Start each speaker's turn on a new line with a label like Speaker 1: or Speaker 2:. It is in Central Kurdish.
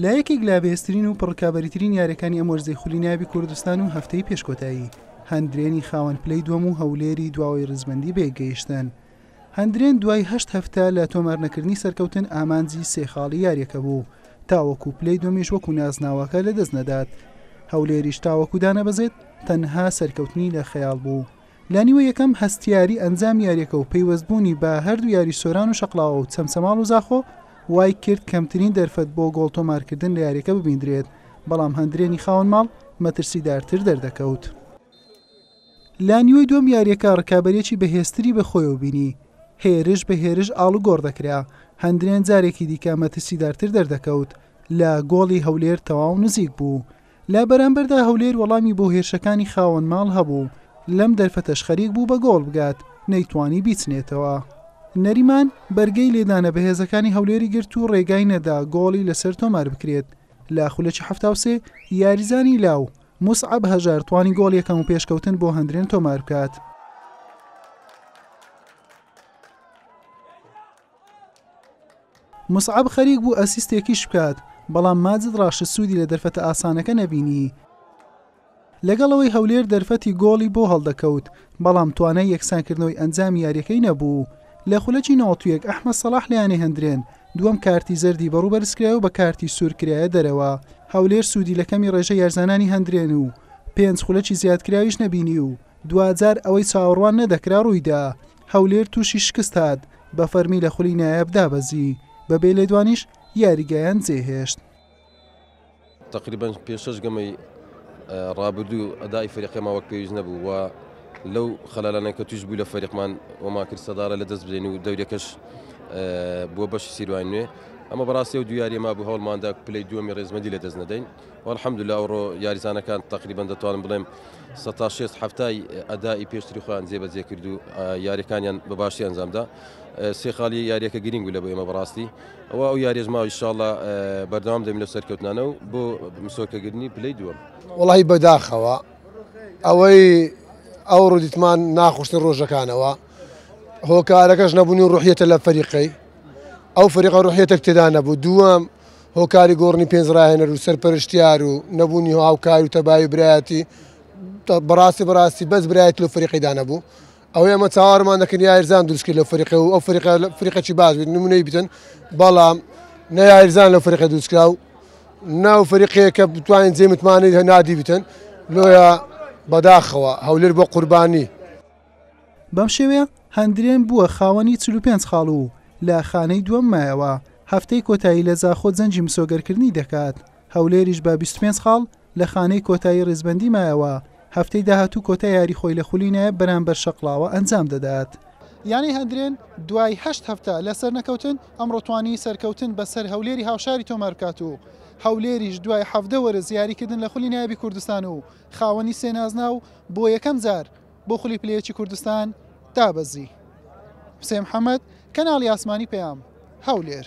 Speaker 1: لە یەکێک لا بەهێزترین و پڕکابەریترین یاریەکانی ئەم وەرزەی خولی کوردستان و هەفتەی پێشکۆتایی هەندرێنی خاوەن پلەی دووەم و هەولێری دواوەی ڕزبەندی بێگەیشتن. هەندرێن دوای 8 هەفتە لە تۆمارنەکردنی سەرکەوتن ئامانجی سێخاڵی یاریەکە بوو، تاوەکو پلەی دووەمیش وەکو نازناوەکە لە دەست نەدات. هەولێریش تاوەکو دانەبەزێت تەنها سەرکەوتنی لە خەیاڵ بوو. لە نیوە یەکەم هەستیاری ئەنجام یاریەکە و پەیوەستبوونی بە هەردوو یاری سۆران و شەقڵاوە و چەمچەماڵ و زاخۆ وای کرد کەمترین دەرفەت بۆ گۆڵ تۆمارکردن لە یاریەکە ببیندرێت، بەڵام هەندرێنی خاوەن ماڵ مەترسیدارتر دەردەکەوت. لە نیوەی دووەم یاریەکە ڕکابەرێکی بەهێزتری بەخۆیەوە بینی، هێرش بە هێرش ئاڵ و گۆڕ دەکرا، هەندرێن جارێکی دیکە مەترسیدارتر دەردەکەوت. لە گۆڵی هەولێر تەواو نزیک بوو. لە بەرامبەردا هەولێر وەڵامی بۆ هێرشەکانی خاوەن ماڵ هەبوو، لەم دەرفەتەش خەریک بوو بە گۆڵ بگات، نەیتوانی بیچنێتەوە. نەریمان بەرگەی لێدانە بەهێزەکانی هەولێری گرت و ڕێگای نەدا گۆڵی لەسەر تۆمار بکرێت. لە خولەکی 73 یاریزانی لاو موسعەب هەژار توانی گۆڵ یەکەم و پێشکەوتن بۆ هەندرێن تۆمار بکات. موسعەب خەریک بوو ئەسیستێکیش بکات، بەڵام ماجد ڕاشد سوودی لە دەرفەتە ئاسانەکە نەبینی. لەگەڵەوەی هەولێر دەرفەتی گۆڵی بۆ هەڵدەکەوت، بەڵام توانای یەکسانکردنەوەی ئەنجامی یاریەکەی نەبوو. لە خولەکی 91 ئەحمەد سەلاح لەیانەی هەندرێن دووەم کارتی زەردی بەڕوو بەرزکرایە و بە کارتی سوورکرایە دەرەوە. هەولێر سوودی لە کەمی ڕێژە یارزانانی هەندرێن و 5 خولەکی زیادکراویش نەبینی و دوجار ئەوەی چاوەڕوان نەدەکرا ڕوویدا. هەولێر تووشی شکست هات، بە فەرمی لە خولی نایەب دابەزی، بەبێ لێدوانیش یاریگایان جێهێشت.
Speaker 2: تقریبا پێش 6 گەمەی ڕابردوو ئەدای فەریقەما وەک پێویست نەبوو و لەو خەلالانەی کە توش بوو لە فەریقمان وەما کرد سەدارە لە دەست بدەین و دەورێکەش بۆ بەشی سیروان نوێ. ئەمە بەڕاستی و دویاری ما بوو هەوڵماندا پلەی دووەمی ڕێزمەندی لە دەست نەدەین و الحەمدوللا ئەوڕۆ یاریزانەکان تقریبا دەتوانم بڵێم 16 هەفتای ئەدای پێشتری خۆیان جێبەجێ کرد و یاریەکانیان بەباشی ئەنجامدا. سێ خاڵی یاریەکە گرنگ بوو لە بۆ ئێمە بەڕاستی ئەو یاریێژ ماوە ئینشاءڵڵا بەردەوام دەبین لە سەرکەوتنانە و بۆ مسۆکەگرنی پلەی دووەم.
Speaker 3: وەڵاهی بەداخەوە ئەوەی ئەو ڕوودیتمان ناخۆشتن ڕۆژەکانەوە هۆکارەکەش نەبوونی و ڕوحیەتە لە فەریقەی ئەو فەریقە ڕوحیەتە تێدا نەبوو. دووەم هۆکاری گۆڕنی پێنجڕاهێنەر و سەرپەرشتیار و نەبوونی هاوکار و تەبای برایەتی بەڕاستی بەس برایەت لە فەریقەیدا نەبوو. ئەوەی ئەمە چاوەڕمان دەکەن یاریزان دروستکرد لە فەریقە و ئەو فەریقەی باش بێت نمونەی بتن، بەڵام نە یاریزان لە فەریقە دروستکرا و ناو فەریقەیە کە بتوانین جێ متمانەی هەنادی بتن لۆیە بەداخەوە هەولێر بۆ قوربانی.
Speaker 1: بەم شێوەیە هەندرێن بووە خاوەنی 45 خاڵ و لە خانەی دووەم مایەوە هەفتەی کۆتایی لە زاخۆ جەنجی مسۆگەرکردنی دەکات. هەولێریش بە 25 خاڵ لە خانەی کۆتایی ڕێزبەندی مایەوە هەفتەی داهاتوو کۆتای یاری خۆی لە خولینایە بەرامبەر شەقڵاوە ئەنجام دەدات. یانی هەندرێن دوای 8 هەفتە لەسەر نەکەوتن ئەمڕۆ توانی سەرکەوتن بەسەر هەولێری هاوشاری تۆمار بکات و هەولێریش دوای 17 وەرز یاریکردن لە خولی نایەبی کوردستان و خاوەنی سێنازنا و بۆ یەکەم جار بۆ خولی پلەیەکی کوردستان دابەزی. حوسێن محەممەد، کەناڵی ئاسمانی پەیام، هەولێر.